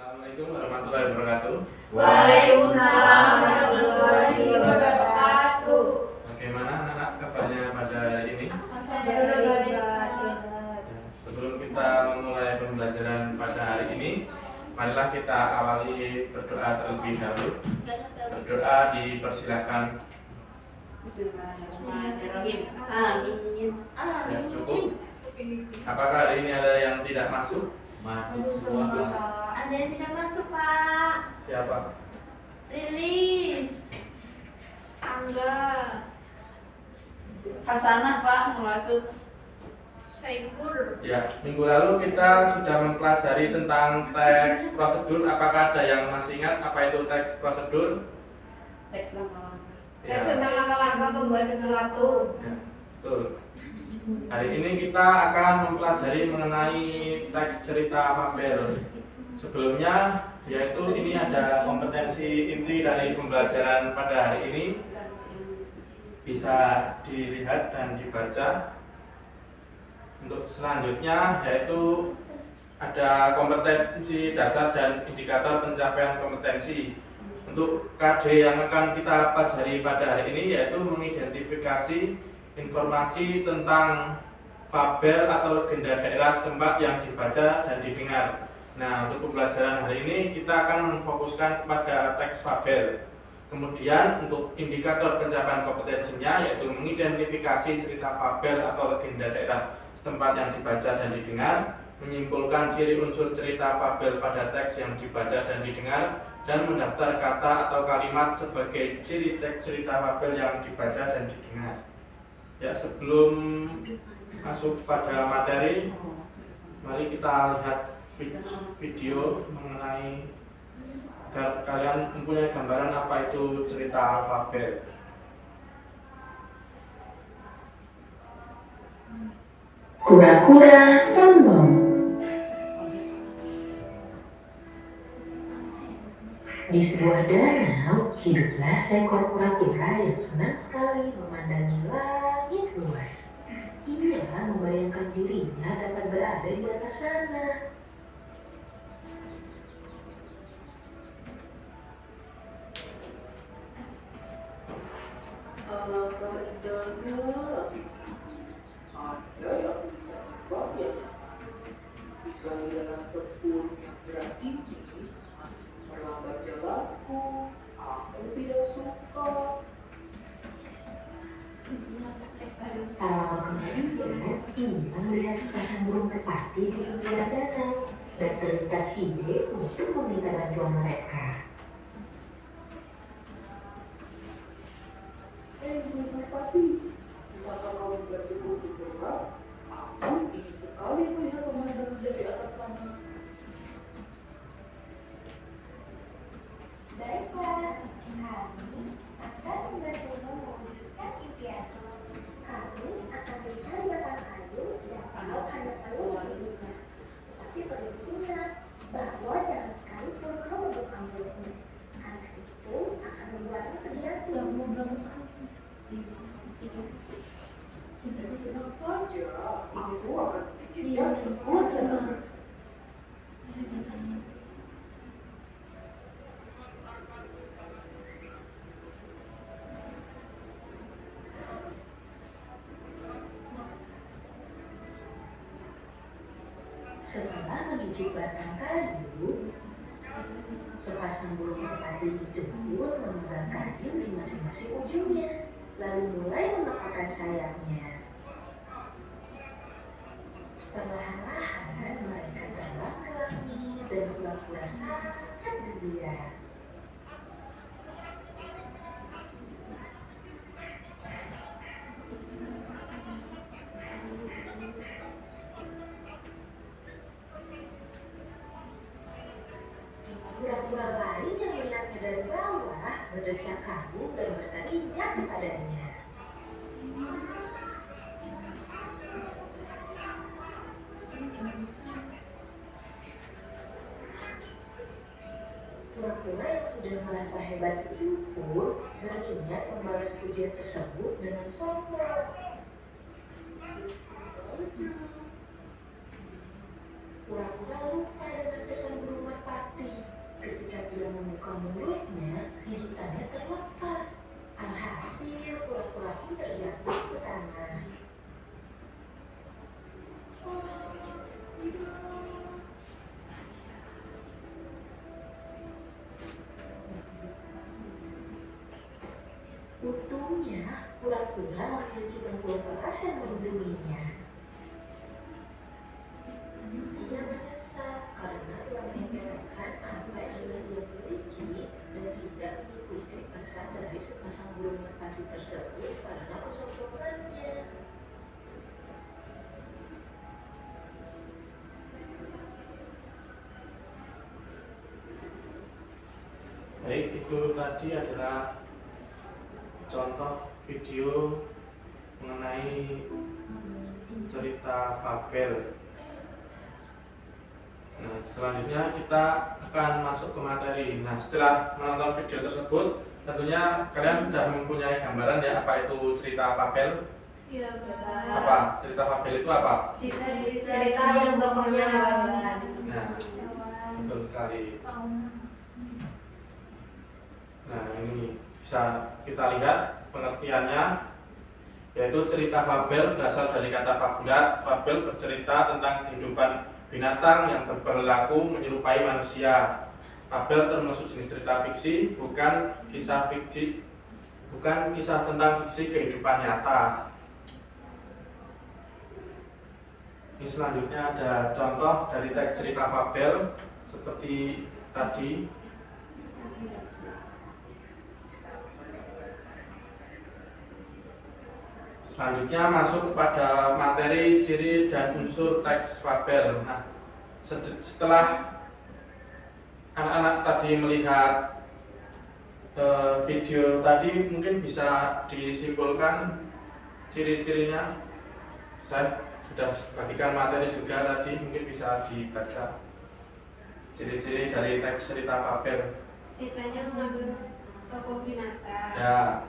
Assalamualaikum warahmatullahi wabarakatuh. Waalaikumsalam warahmatullahi wabarakatuh. Bagaimana anak-anak kabarnya pada hari ini? Sebelum kita memulai pembelajaran pada hari ini, marilah kita awali berdoa terlebih dahulu. Berdoa dipersilahkan. Bismillahirrahmanirrahim. Amin. Ya, cukup. Apakah hari ini ada yang tidak masuk? Masuk semua kelas. Ada yang tidak masuk, Pak. Siapa? Lilis. Angga. Hasanah, Pak, mau masuk. Saiful. Ya, minggu lalu kita sudah mempelajari tentang teks prosedur. Apakah ada yang masih ingat apa itu teks prosedur? Teks langkah-langkah. Ya, Tentang langkah-langkah pembuat sesuatu. ya, betul. Hari ini kita akan mempelajari mengenai teks cerita fabel. Sebelumnya, yaitu ini ada kompetensi inti dari pembelajaran pada hari ini. Bisa dilihat dan dibaca. Untuk selanjutnya, yaitu ada kompetensi dasar dan indikator pencapaian kompetensi. Untuk KD yang akan kita pelajari pada hari ini yaitu mengidentifikasi informasi tentang fabel atau legenda daerah setempat yang dibaca dan didengar. Nah, untuk pembelajaran hari ini kita akan memfokuskan kepada teks fabel. Kemudian untuk indikator pencapaian kompetensinya yaitu mengidentifikasi cerita fabel atau legenda daerah setempat yang dibaca dan didengar, menyimpulkan ciri unsur cerita fabel pada teks yang dibaca dan didengar, dan mendaftar kata atau kalimat sebagai ciri teks cerita fabel yang dibaca dan didengar. Ya, sebelum masuk pada materi, mari kita lihat video mengenai agar kalian mempunyai gambaran apa itu cerita fabel. Kura-kura sombong. Di sebuah danau, hiduplah seekor kura-kura yang senang sekali memandangi langit luas. Ia membayangkan dirinya dapat berada di atas sana. Alangkah indahnya langit itu. Ada yang bisa terbang di atas sana. Tinggal dalam tempur yang berat ini masih memperlambat jalanku. Aku tidak suka. Tak lama kemudian, ia melihat sepasang burung merpati di pinggiran danau dan terlintas ide untuk meminta bantuan mereka. Hei, burung merpati, bisakah kau membantuku untuk terbang? Aku ingin sekali melihat pemandangan dari atas sana. Baiklah, kami akan membantumu mewujudkan impianmu. Kami akan mencari batang kayu yang kau hanya perlu menggigitnya. Tetapi perlu diingat bahwa jangan sekalipun kau membuka mulutmu, karena itu akan membuatmu terjatuh. Tenang saja, aku akan menggigitnya sekuat tenaga. Setelah menggigit batang kayu, sepasang burung merpati itu pun memegang kayu di masing-masing ujungnya, lalu mulai mengepakkan sayapnya. Perlahan-lahan mereka terbang ke langit dan pura-pura sangat gembira. Kura-kura lain yang melihatnya dari bawah berdecak kagum dan berteriak kepadanya. Kura-kura yang sudah merasa hebat itu pun berniat membalas pujian tersebut dengan sombong. Pura-pura lupa dengan pesan burung merpati. mulutnya, gigitannya terlepas. Alhasil, kura-kura pun terjatuh ke tanah. Untungnya, kura-kura memiliki dengkul keras yang melindunginya. Dia menyesal karena telah menyepelekan apa yang sudah dia miliki dan tidak mengikuti pesan dari sepasang burung merpati tersebut karena kesombongannya. Baik, itu tadi adalah contoh video mengenai cerita fabel. Nah, selanjutnya kita akan masuk ke materi. Nah, setelah menonton video tersebut, tentunya kalian sudah mempunyai gambaran ya apa itu cerita fabel. Iya, Bapak. Apa? Cerita fabel itu apa? Cerita yang tokohnya hewan. Nah, betul sekali. Nah, ini bisa kita lihat pengertiannya, yaitu cerita fabel berasal dari kata fabulat. Fabel bercerita tentang kehidupan binatang yang berperilaku menyerupai manusia. Fabel termasuk jenis cerita fiksi, bukan kisah tentang fiksi kehidupan nyata. Ini selanjutnya ada contoh dari teks cerita fabel seperti tadi. Selanjutnya masuk kepada materi, ciri, dan unsur teks fabel. Nah, setelah anak-anak tadi melihat video tadi, mungkin bisa disimpulkan ciri-cirinya. Saya sudah bagikan materi juga tadi, mungkin bisa dibaca ciri-ciri dari teks cerita fabel. Ceritanya mengambil tokoh binatang. Ya,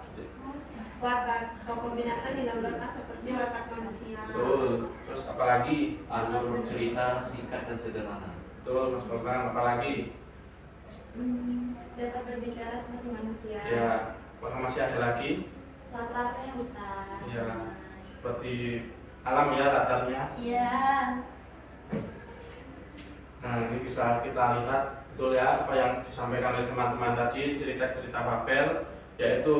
Watak tokoh binatang digambarkan seperti watak manusia. betul. Terus apalagi? Alur cerita singkat dan sederhana. Betul, Mas Bambang. Apalagi? Dapat berbicara seperti manusia. Ya, apakah masih ada lagi? Latarnya hutan. Ya, seperti alam ya latarnya. Iya. Nah, ini bisa kita lihat betul ya apa yang disampaikan oleh teman-teman tadi, cerita fabel, yaitu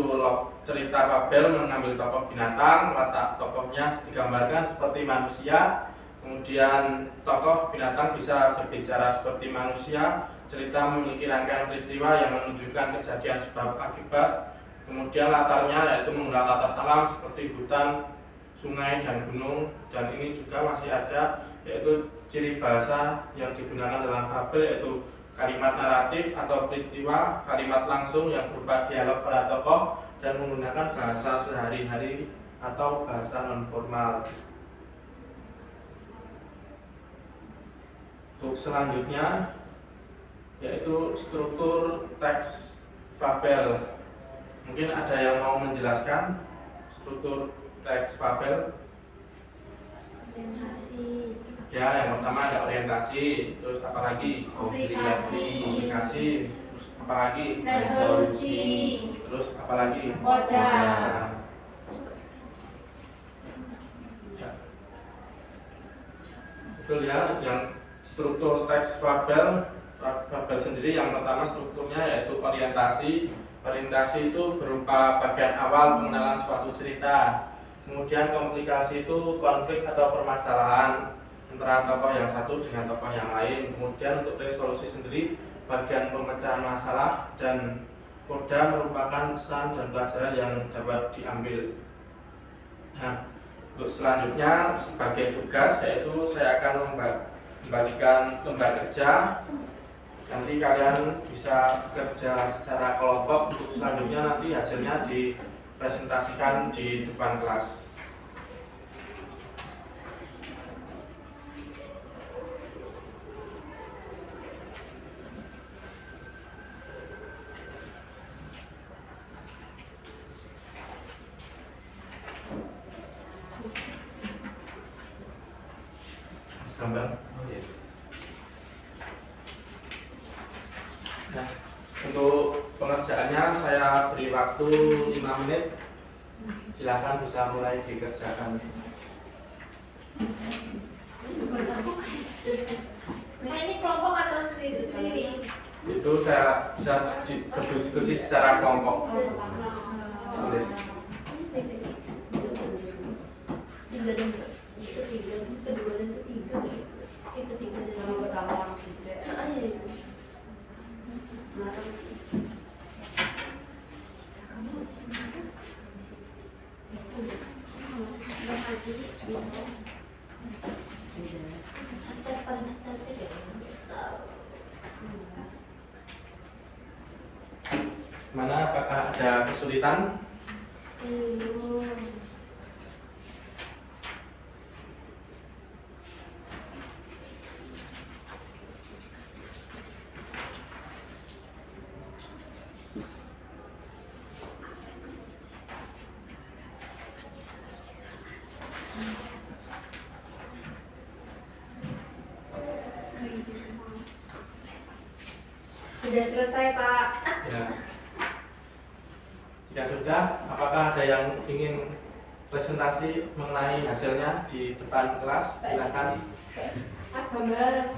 cerita fabel mengambil tokoh binatang, watak tokohnya digambarkan seperti manusia, kemudian tokoh binatang bisa berbicara seperti manusia, cerita memiliki rangkaian peristiwa yang menunjukkan kejadian sebab akibat, kemudian latarnya yaitu menggunakan latar alam seperti hutan, sungai, dan gunung, dan ini juga masih ada yaitu ciri bahasa yang digunakan dalam fabel yaitu kalimat naratif atau peristiwa, kalimat langsung yang berupa dialog para tokoh, dan menggunakan bahasa sehari-hari atau bahasa non-formal. Untuk selanjutnya yaitu struktur teks fabel. Mungkin ada yang mau menjelaskan struktur teks fabel? Orientasi. Ya, yang pertama ada orientasi, terus apa lagi? Komplikasi. Terus apa lagi? Resolusi. Terus apa lagi? Koda. Ya. Betul ya, yang struktur teks fabel sendiri yang pertama strukturnya yaitu orientasi. Orientasi itu berupa bagian awal pengenalan suatu cerita. Kemudian komplikasi itu konflik atau permasalahan antara tokoh yang satu dengan tokoh yang lain. Kemudian untuk resolusi sendiri bagian pemecahan masalah, dan koda merupakan pesan dan pelajaran yang dapat diambil. Nah, untuk selanjutnya sebagai tugas yaitu saya akan membagikan lembar kerja. Nanti kalian bisa bekerja secara kelompok. Untuk selanjutnya nanti hasilnya dipresentasikan di depan kelas. Gambar. Nah, Untuk pengerjaannya saya beri waktu 5 menit. Silakan bisa mulai dikerjakan. Nah ini kelompok atau sendiri-sendiri? Itu saya bisa berdiskusi secara kelompok. Boleh. Tiga dan ketiga, kedua dan ketiga, ketiga dan Yang pertama orang ketiga. Mana apakah ada kesulitan? Sudah selesai Pak. Ya. Jika sudah, apakah ada yang ingin presentasi mengenai hasilnya di depan kelas? Silakan. Mas Bambang.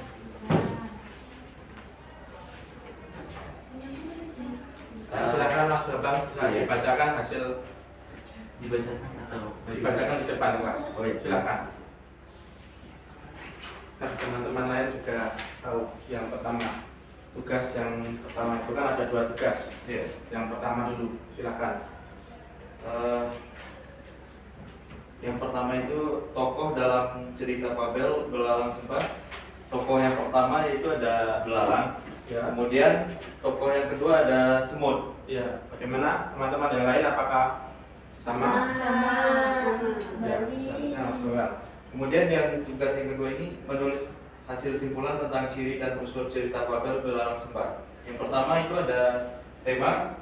Silakan Mas Bambang bisa dibacakan hasil Dibacakan atau dibacakan di depan kelas. Oh, iya. Silakan. Nah, teman-teman lain juga tahu yang pertama. Tugas yang pertama itu kan ada 2 tugas. Iya. Yang pertama dulu, silakan. Yang pertama itu tokoh dalam cerita Fabel Belalang Sempat. Tokoh yang pertama yaitu ada belalang. Ya. Kemudian tokoh yang kedua ada semut. Ya, bagaimana teman-teman yang lain apakah sama? Ya, Mas Bambang. Kemudian yang tugas yang kedua ini menulis hasil simpulan tentang ciri dan unsur cerita Fabel Belalang Sempat. Yang pertama itu ada tema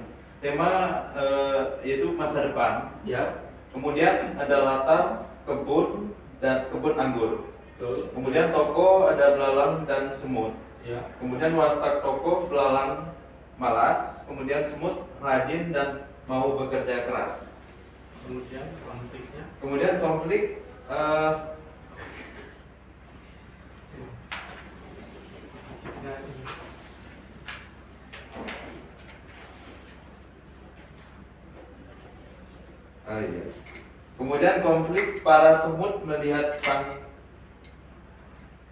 yaitu masa depan. Ya, Kemudian ada latar kebun dan kebun anggur. betul. Kemudian tokoh ada belalang dan semut. Ya, Kemudian watak tokoh belalang malas. Kemudian semut rajin dan mau bekerja keras. kemudian konfliknya. Kemudian konflik iya. Kemudian konflik para semut melihat sang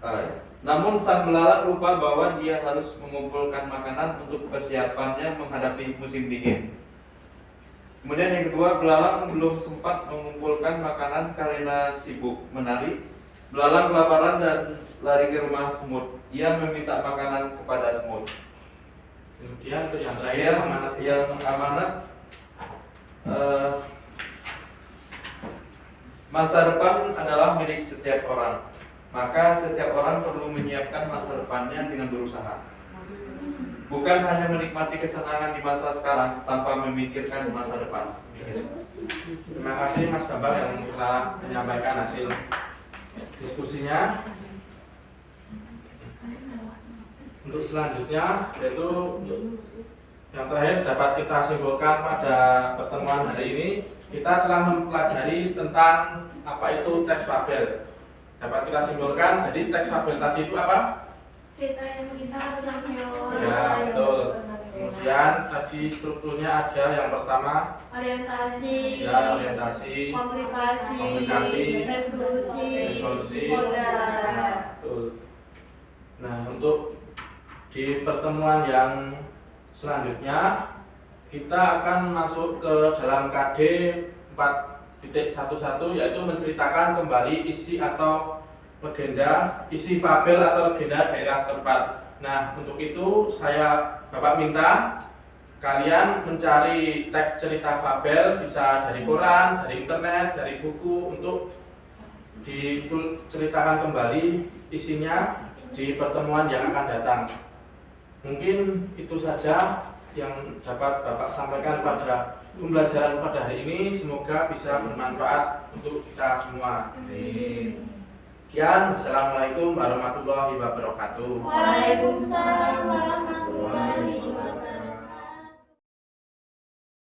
iya. Namun sang belalang lupa bahwa dia harus mengumpulkan makanan untuk persiapannya menghadapi musim dingin. Kemudian yang kedua, belalang belum sempat mengumpulkan makanan karena sibuk menari. Belalang kelaparan dan lari ke rumah semut. Ia meminta makanan kepada semut. Kemudian untuk yang terakhir, Yang amanat masa depan adalah milik setiap orang. Maka setiap orang perlu menyiapkan masa depannya dengan berusaha. Bukan hanya menikmati kesenangan di masa sekarang tanpa memikirkan masa depan. Terima kasih Mas Bambang yang telah menyampaikan hasil diskusinya. Untuk selanjutnya, yaitu yang terakhir dapat kita simpulkan pada pertemuan hari ini, kita telah mempelajari tentang apa itu teks fabel. Dapat kita simpulkan, jadi teks fabel tadi itu apa? Cerita yang kita tentang hewan. Ya, betul. Kemudian tadi strukturnya ada yang pertama, Orientasi. ya orientasi, Komplikasi. Resolusi. Koda. Nah, betul. Nah, untuk di pertemuan yang selanjutnya kita akan masuk ke dalam KD 4.11 yaitu menceritakan kembali isi atau legenda, isi fabel atau legenda daerah setempat. Nah, untuk itu Bapak minta kalian mencari teks cerita fabel bisa dari koran, dari internet, dari buku untuk diceritakan kembali isinya di pertemuan yang akan datang. Mungkin itu saja yang dapat Bapak sampaikan pada pembelajaran pada hari ini. Semoga bisa bermanfaat untuk kita semua. Sekian, Assalamualaikum warahmatullahi wabarakatuh. Waalaikumsalam.